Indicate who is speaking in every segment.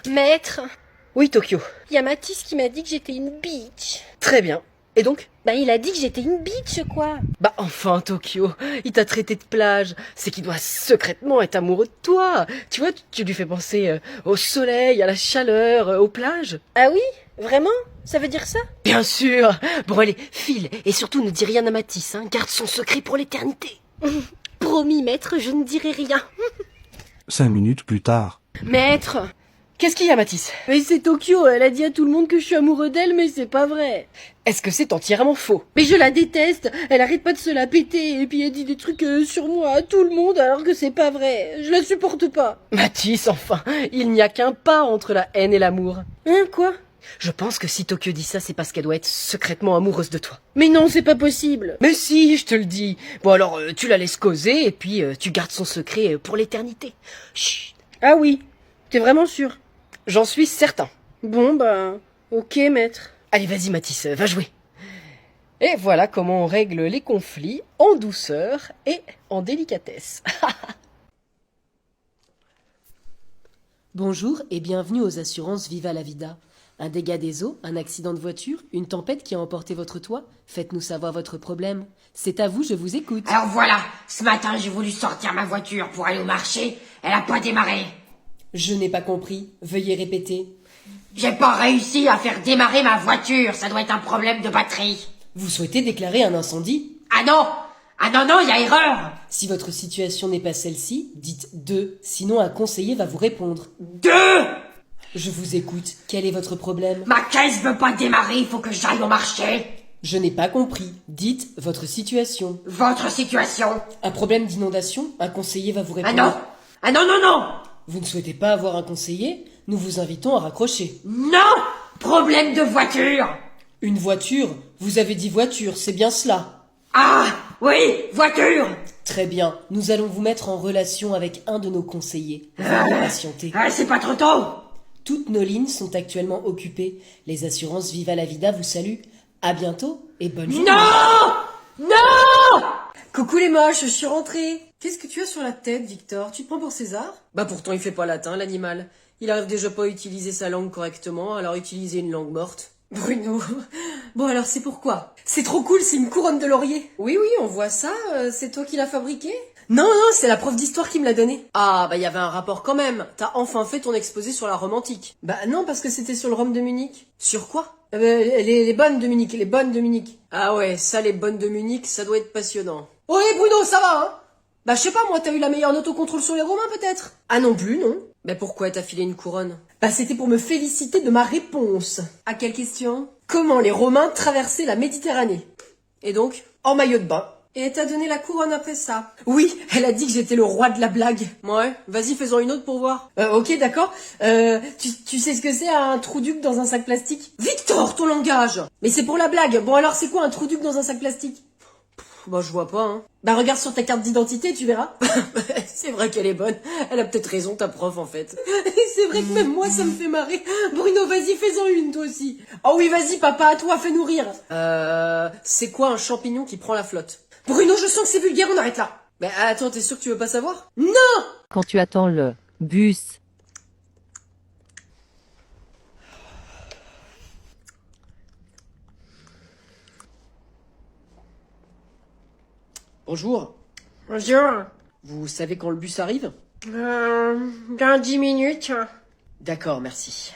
Speaker 1: Maître,
Speaker 2: Oui, Tokyo.
Speaker 1: y a Mathis qui m'a dit que j'étais une bitch.
Speaker 2: Très bien. Et donc?
Speaker 1: Bah il a dit que j'étais une bitch quoi.
Speaker 2: Bah enfin, Tokyo, il t'a traité de plage. C'est qu'il doit secrètement être amoureux de toi. Tu vois, tu lui fais penser au soleil, à la chaleur, aux plages.
Speaker 1: Ah oui? Vraiment? Ça veut dire ça?
Speaker 2: Bien sûr. Bon allez, file. Et surtout ne dis rien à Matisse, hein. Garde son secret pour l'éternité.
Speaker 1: Promis maître, je ne dirai rien.
Speaker 3: 5 minutes plus tard.
Speaker 1: Maître!
Speaker 2: Qu'est-ce qu'il y a, Matisse?
Speaker 1: Mais c'est Tokyo, elle a dit à tout le monde que je suis amoureux d'elle, mais c'est pas vrai.
Speaker 2: Est-ce que c'est entièrement faux?
Speaker 1: Mais je la déteste, elle arrête pas de se la péter, et puis elle dit des trucs sur moi à tout le monde alors que c'est pas vrai. Je la supporte pas.
Speaker 2: Matisse, enfin, il n'y a qu'un pas entre la haine et l'amour.
Speaker 1: Hein, quoi?
Speaker 2: Je pense que si Tokyo dit ça, c'est parce qu'elle doit être secrètement amoureuse de toi.
Speaker 1: Mais non, c'est pas possible.
Speaker 2: Mais si, je te le dis. Bon alors, tu la laisses causer et puis tu gardes son secret pour l'éternité. Chut.
Speaker 1: Ah oui, t'es vraiment sûr?
Speaker 2: J'en suis certain.
Speaker 1: Bon bah, ok maître.
Speaker 2: Allez, vas-y Matisse, va jouer. Et voilà comment on règle les conflits en douceur et en délicatesse.
Speaker 4: Bonjour et bienvenue aux assurances Viva la Vida. Un dégât des eaux, un accident de voiture, une tempête qui a emporté votre toit? Faites-nous savoir votre problème. C'est à vous, je vous écoute.
Speaker 5: Alors voilà, ce matin j'ai voulu sortir ma voiture pour aller au marché, elle a pas démarré.
Speaker 4: Je n'ai pas compris. Veuillez répéter.
Speaker 5: J'ai pas réussi à faire démarrer ma voiture, ça doit être un problème de batterie.
Speaker 4: Vous souhaitez déclarer un incendie?
Speaker 5: Ah non! Ah non, non, il y a erreur!
Speaker 4: Si votre situation n'est pas celle-ci, dites 2, sinon un conseiller va vous répondre.
Speaker 5: 2!
Speaker 4: Je vous écoute. Quel est votre problème?
Speaker 5: Ma caisse veut pas démarrer, il faut que j'aille au marché.
Speaker 4: Je n'ai pas compris. Dites votre situation.
Speaker 5: Votre situation?
Speaker 4: Un problème d'inondation? Un conseiller va vous
Speaker 5: Ah
Speaker 4: répondre.
Speaker 5: non! Ah non, non, non!
Speaker 4: Vous ne souhaitez pas avoir un conseiller? Nous vous invitons à raccrocher.
Speaker 5: Non! Problème de voiture!
Speaker 4: Une voiture? Vous avez dit voiture, c'est bien cela.
Speaker 5: Ah! Oui, voiture!
Speaker 4: Très bien, nous allons vous mettre en relation avec un de nos conseillers. Veuillez patienter.
Speaker 5: Ah, c'est pas trop tôt!
Speaker 4: Toutes nos lignes sont actuellement occupées. Les assurances Viva la Vida vous saluent. À bientôt et bonne journée.
Speaker 5: Non! Non!
Speaker 6: Coucou les moches, je suis rentrée. Qu'est-ce que tu as sur la tête, Victor? Tu te prends pour César?
Speaker 2: Bah pourtant il fait pas latin, l'animal. Il arrive déjà pas à utiliser sa langue correctement, alors utiliser une langue morte.
Speaker 6: Bruno. Bon alors c'est pourquoi? C'est trop cool, c'est une couronne de laurier. Oui, oui, on voit ça. C'est toi qui l'as fabriquée? Non, non, c'est la prof d'histoire qui me l'a donnée.
Speaker 2: Ah bah il y avait un rapport quand même. T'as enfin fait ton exposé sur la Rome antique.
Speaker 6: Bah non, parce que c'était sur le Rhum de Munich.
Speaker 2: Sur quoi?
Speaker 6: Les bonnes de Munich, les bonnes de Munich.
Speaker 2: Ah ouais, ça les bonnes de Munich, ça doit être passionnant.
Speaker 6: Oh hé Bruno, ça va, hein? Bah je sais pas, moi t'as eu la meilleure note au contrôle sur les Romains peut-être? Ah non plus, non.
Speaker 2: Mais pourquoi t'as filé une couronne?
Speaker 6: Bah c'était pour me féliciter de ma réponse.
Speaker 2: À quelle question?
Speaker 6: Comment les Romains traversaient la Méditerranée?
Speaker 2: Et donc?
Speaker 6: En maillot de bain. Et elle t'a donné la couronne après ça? Oui, elle a dit que j'étais le roi de la blague.
Speaker 2: Ouais, vas-y faisons une autre pour voir.
Speaker 6: Ok, d'accord. Tu sais ce que c'est un trou-duc dans un sac plastique? Victor, ton langage! Mais c'est pour la blague. Bon alors c'est quoi un trou-duc dans un sac plastique?
Speaker 2: Bah je vois pas, hein.
Speaker 6: Bah regarde sur ta carte d'identité, tu verras.
Speaker 2: C'est vrai qu'elle est bonne. Elle a peut-être raison, ta prof, en fait.
Speaker 6: C'est vrai que même moi ça me fait marrer. Bruno, vas-y, fais-en une toi aussi. Oh oui, vas-y, papa, à toi, fais-nous rire.
Speaker 2: C'est quoi un champignon qui prend la flotte?
Speaker 6: Bruno, je sens que c'est vulgaire, on arrête là.
Speaker 2: Mais attends, t'es sûr que tu veux pas savoir?
Speaker 6: Non!
Speaker 7: Quand tu attends le bus,
Speaker 2: Bonjour.
Speaker 1: Bonjour.
Speaker 2: Vous savez quand le bus arrive?
Speaker 1: Dans 10 minutes.
Speaker 2: D'accord, merci.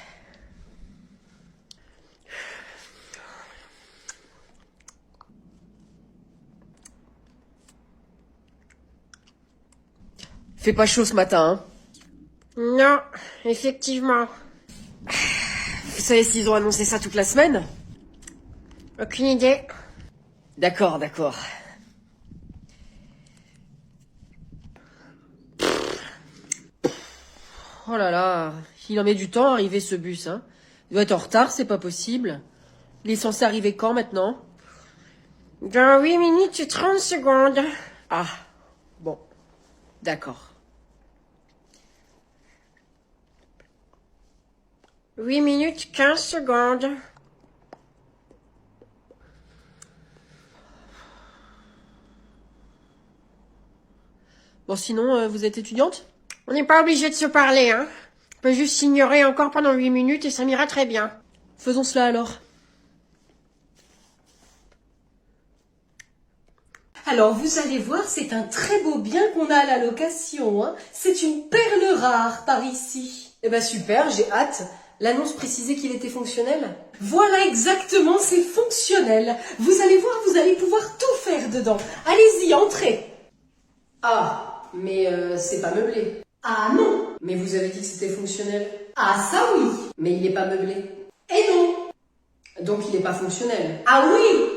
Speaker 2: Fait pas chaud ce matin, hein?
Speaker 1: Non, effectivement.
Speaker 2: Vous savez s'ils ont annoncé ça toute la semaine?
Speaker 1: Aucune idée.
Speaker 2: D'accord, d'accord. Oh là là, il en met du temps à arriver ce bus, hein. Il doit être en retard, c'est pas possible. Il est censé arriver quand maintenant?
Speaker 1: Dans 8 minutes et 30 secondes.
Speaker 2: Ah, bon, d'accord.
Speaker 1: 8 minutes 15 secondes.
Speaker 2: Bon sinon, vous êtes étudiante?
Speaker 1: On n'est pas obligé de se parler, hein.
Speaker 6: peux juste s'ignorer encore pendant 8 minutes et ça m'ira très bien.
Speaker 4: Faisons cela alors. Alors, vous allez voir, c'est un très beau bien qu'on a à la location, hein. C'est une perle rare par ici. Eh ben super, j'ai hâte. L'annonce précisait qu'il était fonctionnel. Voilà exactement, c'est fonctionnel. Vous allez voir, vous allez pouvoir tout faire dedans. Allez-y, entrez. Ah, mais c'est pas meublé. Ah non, mais vous avez dit que c'était fonctionnel. Ah ça oui, mais il n'est pas meublé. Et non. Donc il n'est pas fonctionnel. Ah oui,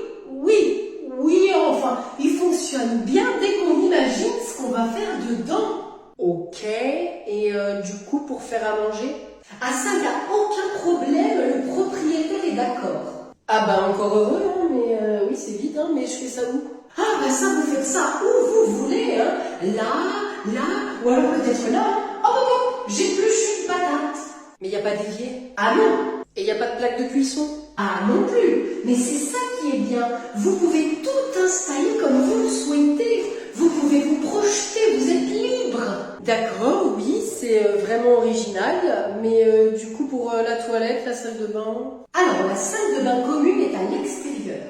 Speaker 4: enfin, il fonctionne bien dès qu'on imagine ce qu'on va faire dedans. Ok, et du coup pour faire à manger? Ah ça, il n'y a aucun problème, le propriétaire est d'accord. Ah bah encore heureux, hein, mais oui c'est vite, hein, mais je fais ça où? Ah bah ça, vous faites ça où vous voulez, hein. Là, ou alors peut-être là. Oh, j'épluche une patate. Mais il n'y a pas d'évier. Ah non. Et il n'y a pas de plaque de cuisson. Ah non plus. Mais c'est ça qui est bien. Vous pouvez tout installer comme vous le souhaitez. Vous pouvez vous projeter, vous êtes libre. D'accord, oui, c'est vraiment original. Mais du coup, pour la toilette, la salle de bain... Alors, la salle de bain commune est à l'extérieur.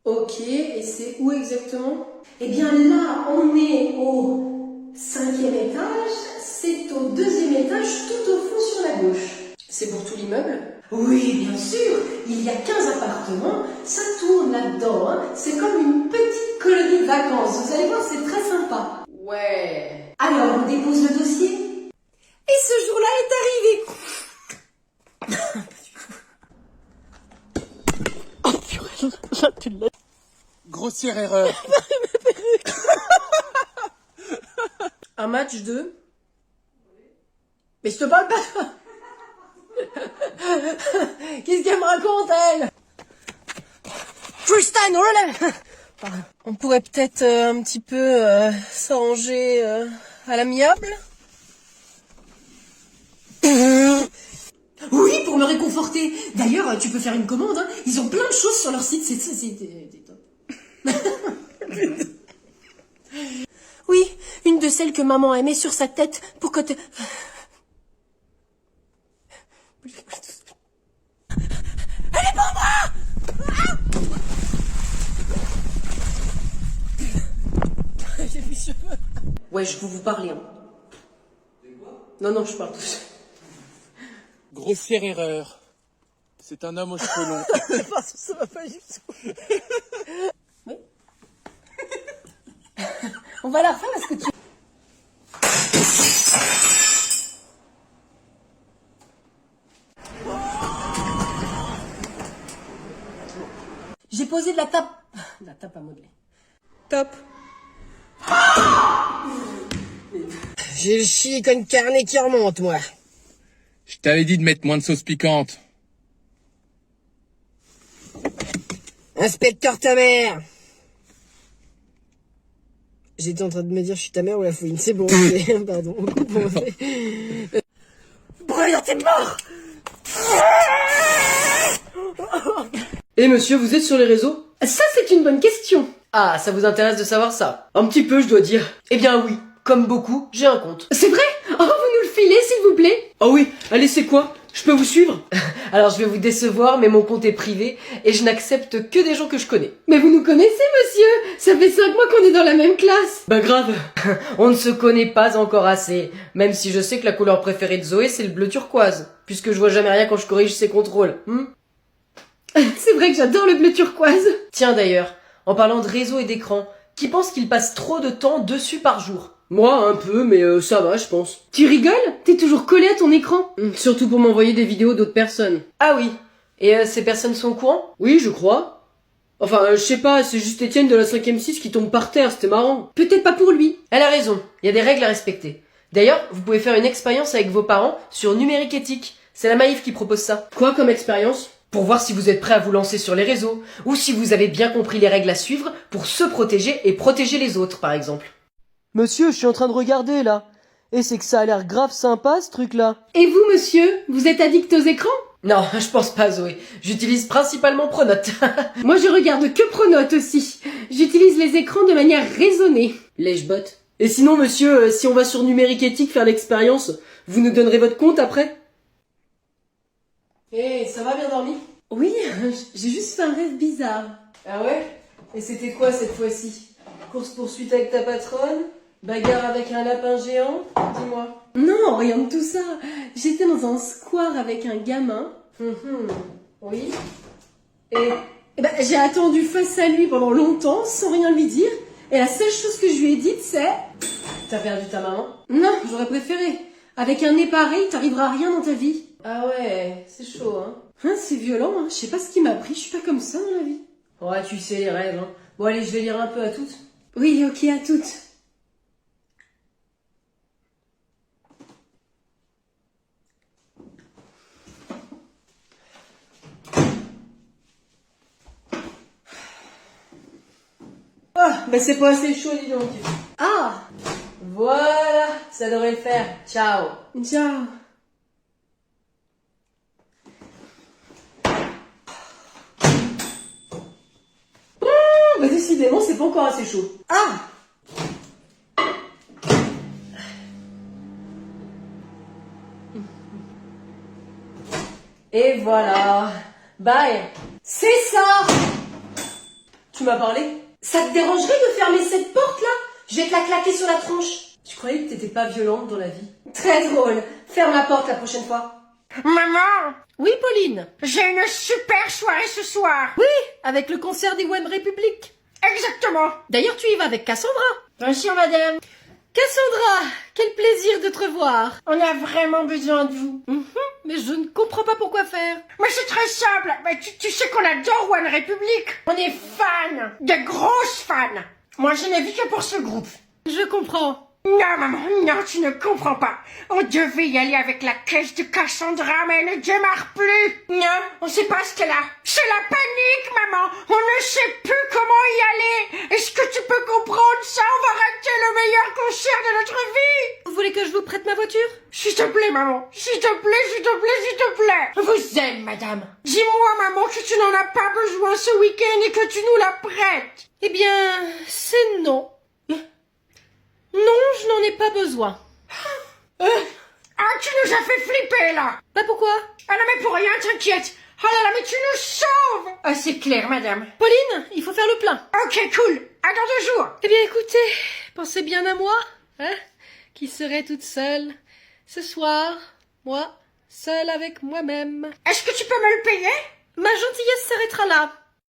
Speaker 4: Ok, et c'est où exactement? Eh bien là, on est au 5e étage. C'est au 2e étage, tout au fond sur la gauche. C'est pour tout l'immeuble? Oui, bien sûr. Il y a 15 appartements. Ça tourne là-dedans, hein. C'est comme une petite colonie de vacances. Vous allez voir, c'est très sympa. Ouais. Alors, on dépose le dossier? Et ce jour-là est arrivé.
Speaker 2: Oh purée, là tu l'as.
Speaker 8: Grossière erreur.
Speaker 4: Un match de... Mais je te parle pas. Qu'est-ce qu'elle me raconte, elle? Tristan, relève. On pourrait peut-être un petit peu s'arranger à l'amiable. Oui, pour me réconforter. D'ailleurs, tu peux faire une commande, hein. Ils ont plein de choses sur leur site, c'est top. Oui, une de celles que maman aimait sur sa tête pour que tu... Elle est pour moi. J'ai plus cheveux. Ouais, je vous parler. Hein. Non, je parle tout seul.
Speaker 8: Grossière erreur. C'est un homme aux cheveux longs.
Speaker 4: Ça va pas du tout. Oui. On va la refaire parce que tu... J'ai posé de la tape à modeler. Top.
Speaker 6: J'ai le silicone carné qui remonte, moi.
Speaker 8: Je t'avais dit de mettre moins de sauce piquante.
Speaker 6: Inspecteur ta mère. J'étais en train de me dire je suis ta mère ou la fouine. C'est bon, pardon.
Speaker 4: Brûlant, t'es mort.
Speaker 2: Et monsieur, vous êtes sur les réseaux?
Speaker 4: Ça, c'est une bonne question.
Speaker 2: Ah, ça vous intéresse de savoir ça? Un petit peu, je dois dire. Eh bien oui, comme beaucoup, j'ai un compte.
Speaker 4: C'est vrai? Oh, vous nous le filez, s'il vous plaît?
Speaker 2: Oh oui, allez, c'est quoi? Je peux vous suivre? Alors je vais vous décevoir, mais mon compte est privé et je n'accepte que des gens que je connais.
Speaker 4: Mais vous nous connaissez, monsieur? Ça fait 5 mois qu'on est dans la même classe.
Speaker 2: Bah grave. On ne se connaît pas encore assez. Même si je sais que la couleur préférée de Zoé, c'est le bleu turquoise. Puisque je vois jamais rien quand je corrige ses contrôles.
Speaker 4: C'est vrai que j'adore le bleu turquoise.
Speaker 2: Tiens d'ailleurs, en parlant de réseau et d'écran, qui pense qu'il passe trop de temps dessus par jour? Moi, un peu, mais ça va, je pense.
Speaker 4: Tu rigoles? T'es toujours collé à ton écran?
Speaker 2: Surtout pour m'envoyer des vidéos d'autres personnes. Ah oui. Et ces personnes sont au courant? Oui, je crois. Enfin, je sais pas, c'est juste Étienne de la 5ème 6 qui tombe par terre, c'était marrant.
Speaker 4: Peut-être pas pour lui.
Speaker 2: Elle a raison, il y a des règles à respecter. D'ailleurs, vous pouvez faire une expérience avec vos parents sur numérique éthique. C'est la Maïf qui propose ça.
Speaker 4: Quoi comme expérience?
Speaker 2: Pour voir si vous êtes prêt à vous lancer sur les réseaux, ou si vous avez bien compris les règles à suivre pour se protéger et protéger les autres, par exemple. Monsieur, je suis en train de regarder, là. Et c'est que ça a l'air grave sympa, ce truc-là.
Speaker 4: Et vous, monsieur? Vous êtes addict aux écrans?
Speaker 2: Non, je pense pas, Zoé. J'utilise principalement Pronote.
Speaker 4: Moi, je regarde que Pronote aussi. J'utilise les écrans de manière raisonnée.
Speaker 2: Lèche-botte. Et sinon, monsieur, si on va sur numérique éthique faire l'expérience, vous nous donnerez votre compte après?
Speaker 4: Hé, ça va, bien dormi?
Speaker 6: Oui, j'ai juste fait un rêve bizarre.
Speaker 4: Ah ouais? Et c'était quoi cette fois-ci? Course-poursuite avec ta patronne? Bagarre avec un lapin géant? Dis-moi.
Speaker 6: Non, rien de tout ça. J'étais dans un square avec un gamin.
Speaker 4: Oui? Et
Speaker 6: Ben, j'ai attendu face à lui pendant longtemps sans rien lui dire. Et la seule chose que je lui ai dite, c'est...
Speaker 4: t'as perdu ta maman?
Speaker 6: Non, j'aurais préféré. Avec un nez pareil, t'arriveras à rien dans ta vie.
Speaker 4: Ah ouais, c'est chaud, hein?
Speaker 6: Hein, c'est violent, hein. Je sais pas ce qui m'a pris, je suis pas comme ça dans la vie.
Speaker 4: Ouais, tu sais les rêves, hein. Bon allez, je vais lire un peu à toutes.
Speaker 6: Oui, ok, à toutes.
Speaker 4: Ah, bah c'est pas assez chaud, dis donc.
Speaker 6: Ah,
Speaker 4: Voilà, ça devrait le faire. Ciao.
Speaker 6: ciao.
Speaker 4: Bah décidément, c'est pas encore assez chaud.
Speaker 6: Ah,
Speaker 4: Et voilà. Bye.
Speaker 6: c'est ça.
Speaker 4: Tu m'as parlé?
Speaker 6: Ça te dérangerait de fermer cette porte là? Je vais te la claquer sur la tronche.
Speaker 4: Tu croyais que t'étais pas violente dans la vie?
Speaker 6: Très drôle. Ferme la porte la prochaine fois.
Speaker 5: Maman,
Speaker 1: Oui, Pauline.
Speaker 5: j'ai une super soirée ce soir.
Speaker 1: Oui, avec le concert des One Republic.
Speaker 5: Exactement.
Speaker 1: D'ailleurs, tu y vas avec Cassandra.
Speaker 5: Bien sûr, madame.
Speaker 1: Cassandra, quel plaisir de te revoir.
Speaker 5: On a vraiment besoin de vous.
Speaker 1: Mais je ne comprends pas pourquoi faire.
Speaker 5: Mais c'est très simple. Mais tu sais qu'on adore One Republic. On est fans. Des grosses fans. Moi, je n'ai vu que pour ce groupe.
Speaker 1: Je comprends.
Speaker 5: Non, maman, non, tu ne comprends pas. On devait y aller avec la caisse de Cassandra, mais elle ne démarre plus. Non, on sait pas ce qu'elle a. C'est la panique, maman. On ne sait plus comment y aller. Est-ce que tu peux comprendre ça? On va rater le meilleur concert de notre vie.
Speaker 1: Vous voulez que je vous prête ma voiture?
Speaker 5: S'il te plaît, maman. S'il te plaît, s'il te plaît, s'il te plaît. Je vous aime, madame. Dis-moi, maman, que tu n'en as pas besoin ce week-end et que tu nous la prêtes.
Speaker 1: Eh bien, c'est non. Non, je n'en ai pas besoin.
Speaker 5: Ah, tu nous as fait flipper, là.
Speaker 1: Bah pourquoi?
Speaker 5: Ah non, mais pour rien, t'inquiète. Oh là là, mais tu nous sauves. Ah, c'est clair, madame.
Speaker 1: Pauline, il faut faire le plein.
Speaker 5: Ok, cool. À dans 2 jours.
Speaker 1: Eh bien écoutez, pensez bien à moi, hein, qui serai toute seule. Ce soir, moi, seule avec moi-même.
Speaker 5: Est-ce que tu peux me le payer?
Speaker 1: Ma gentillesse s'arrêtera là.